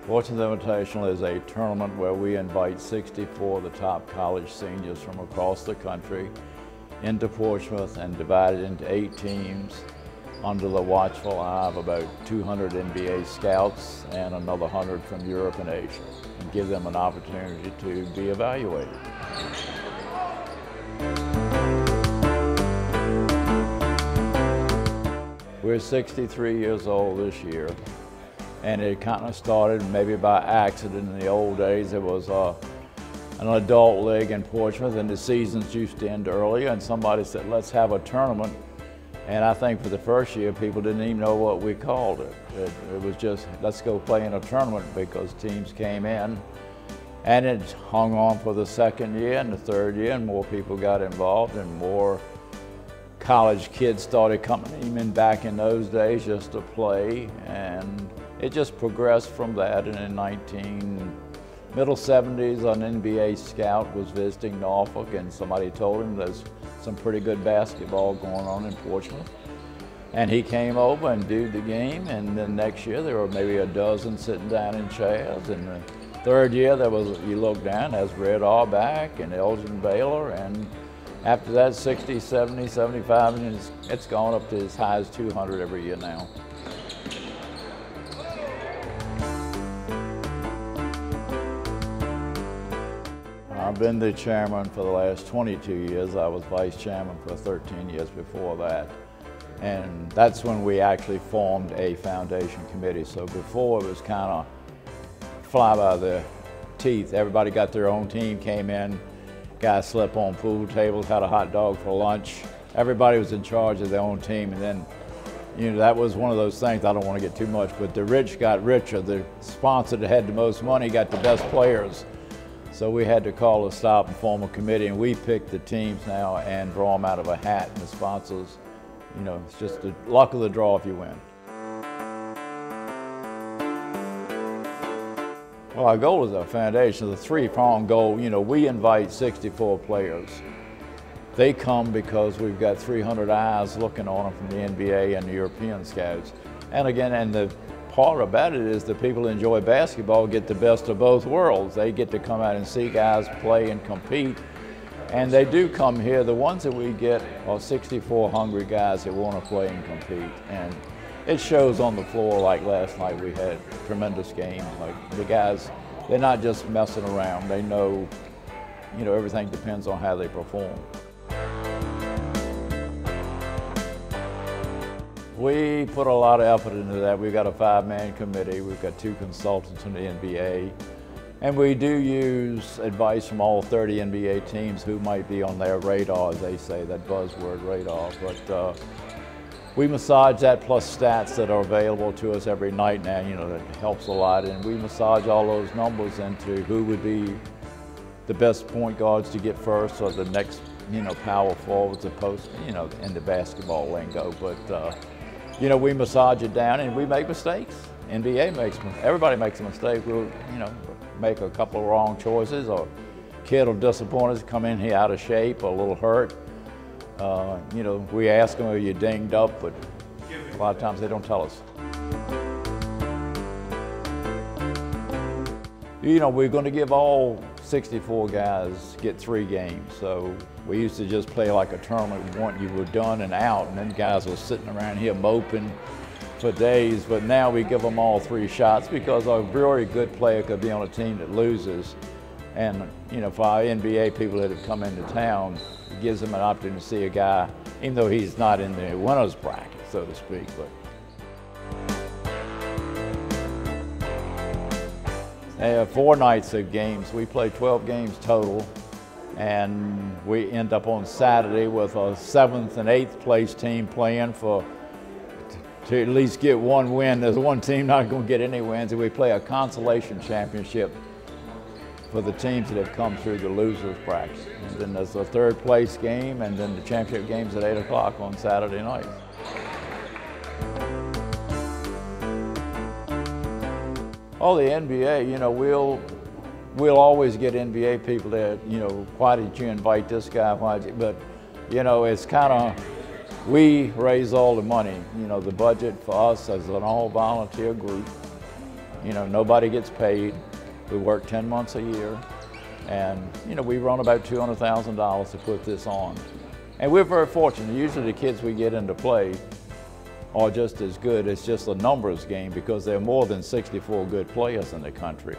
Portsmouth Invitational is a tournament where we invite 64 of the top college seniors from across the country into Portsmouth and divide it into 8 teams under the watchful eye of about 200 NBA scouts and another 100 from Europe and Asia, and give them an opportunity to be evaluated. We're 63 years old this year, and it kind of started maybe by accident. In the old days, there was an adult league in Portsmouth, and the seasons used to end early, and somebody said, let's have a tournament. And I think for the first year, people didn't even know what we called it. It was just, let's go play in a tournament, because teams came in. And it hung on for the second year and the third year, and more people got involved, and more college kids started coming even back in those days just to play. And it just progressed from that. And in middle 70s, an NBA scout was visiting Norfolk, and somebody told him there's some pretty good basketball going on in Portsmouth. And he came over and viewed the game, and then next year there were maybe a dozen sitting down in chairs. And the third year there was, you look down, there's Red Auerbach and Elgin Baylor, and after that 60, 70, 75, and it's gone up to as high as 200 every year now. I've been the chairman for the last 22 years. I was vice chairman for 13 years before that. And that's when we actually formed a foundation committee. So before, it was kind of fly by the teeth. Everybody got their own team, came in, guys slept on pool tables, had a hot dog for lunch. Everybody was in charge of their own team. And then, you know, that was one of those things, I don't want to get too much, but the rich got richer. The sponsor that had the most money got the best players. So we had to call a stop and form a committee, and we pick the teams now and draw them out of a hat, and the sponsors, you know, it's just the luck of the draw if you win. Well, our goal is our foundation, the three-pronged goal. You know, we invite 64 players. They come because we've got 300 eyes looking on them from the NBA and the European scouts. And again, and the part about it is the people who enjoy basketball get the best of both worlds. They get to come out and see guys play and compete. And they do come here. The ones that we get are 64 hungry guys that want to play and compete. And it shows on the floor. Like last night, we had a tremendous game. Like the guys, they're not just messing around. They know, you know, everything depends on how they perform. We put a lot of effort into that. We've got a 5-man committee. We've got 2 consultants from the NBA. And we do use advice from all 30 NBA teams who might be on their radar, as they say, that buzzword radar. But we massage that plus stats that are available to us every night now, you know, that helps a lot. And we massage all those numbers into who would be the best point guards to get first, or the next, you know, power forwards, opposed, you know, in the basketball lingo. But you know, we massage it down, and we make mistakes. NBA everybody makes a mistake. We'll, you know, make a couple of wrong choices, or a kid will disappoint us, come in here out of shape or a little hurt. You know, we ask them, are you dinged up? But a lot of times they don't tell us. You know, we're going to give all 64 guys get 3 games. So we used to just play like a tournament. You were done and out, and then guys were sitting around here moping for days. But now we give them all 3 shots, because a very good player could be on a team that loses. And you know, for our NBA people that have come into town, it gives them an opportunity to see a guy, even though he's not in the winner's bracket, so to speak. But they have 4 nights of games. We play 12 games total, and we end up on Saturday with a 7th and 8th place team playing to at least get 1 win. There's one team not going to get any wins, and we play a consolation championship for the teams that have come through the losers bracket. And then there's a 3rd place game, and then the championship game's at 8 o'clock on Saturday night. Oh, the NBA, you know, we'll always get NBA people that, you know, why did you invite this guy? But, you know, it's kind of, we raise all the money. You know, the budget for us as an all-volunteer group You know, nobody gets paid. We work 10 months a year. And, you know, we run about $200,000 to put this on. And we're very fortunate. Usually the kids we get into play are just as good. It's just a numbers game because there are more than 64 good players in the country.